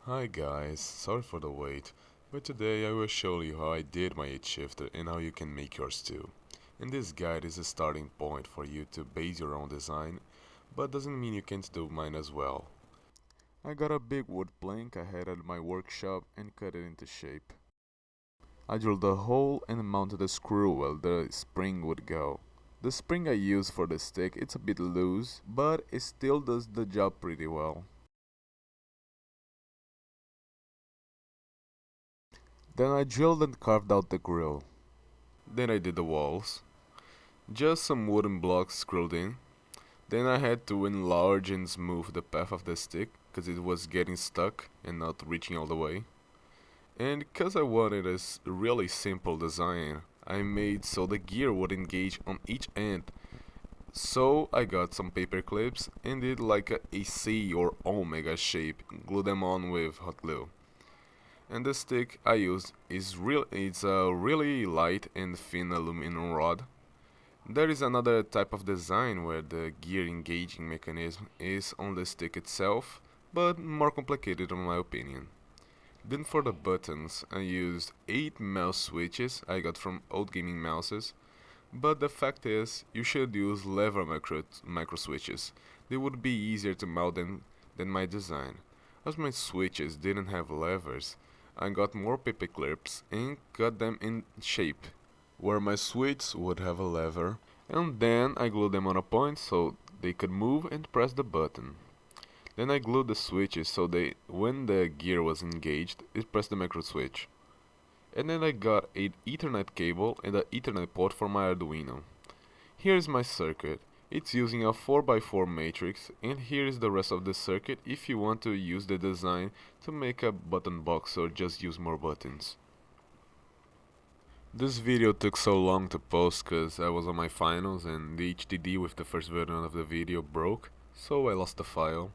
Hi guys, sorry for the wait, but today I will show you how I did my H-Shifter and how you can make yours too. And this guide is a starting point for you to base your own design, but doesn't mean you can't do mine as well. I got a big wood plank I had at my workshop and cut it into shape. I drilled a hole and mounted a screw where the spring would go. The spring I used for the stick, it's a bit loose, but it still does the job pretty well. Then I drilled and carved out the grill. Then I did the walls. Just some wooden blocks screwed in. Then I had to enlarge and smooth the path of the stick because it was getting stuck and not reaching all the way. And because I wanted a really simple design, I made so the gear would engage on each end. So I got some paper clips and did like a C or omega shape, glue them on with hot glue. And the stick I used it's a really light and thin aluminum rod. There is another type of design where the gear engaging mechanism is on the stick itself, but more complicated in my opinion. Then for the buttons, I used 8 mouse switches I got from old gaming mouses, but the fact is, you should use lever micro switches. They would be easier to mount than my design. As my switches didn't have levers, I got more paper clips and cut them in shape, where my switches would have a lever, and then I glued them on a point so they could move and press the button. Then I glued the switches so when the gear was engaged, it pressed the micro switch. And then I got an Ethernet cable and an Ethernet port for my Arduino. Here is my circuit. It's using a 4x4 matrix, and here is the rest of the circuit if you want to use the design to make a button box or just use more buttons. This video took so long to post cause I was on my finals and the HDD with the first version of the video broke, so I lost the file.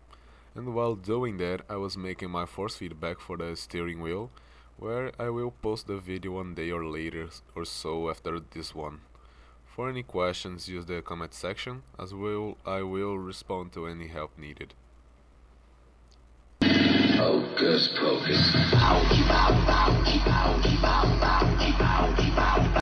And while doing that, I was making my force feedback for the steering wheel, where I will post the video one day or later or so after this one. For any questions, use the comment section, as I will respond to any help needed. Hocus pocus. Ow, keep out, ow, keep out, keep out, ow.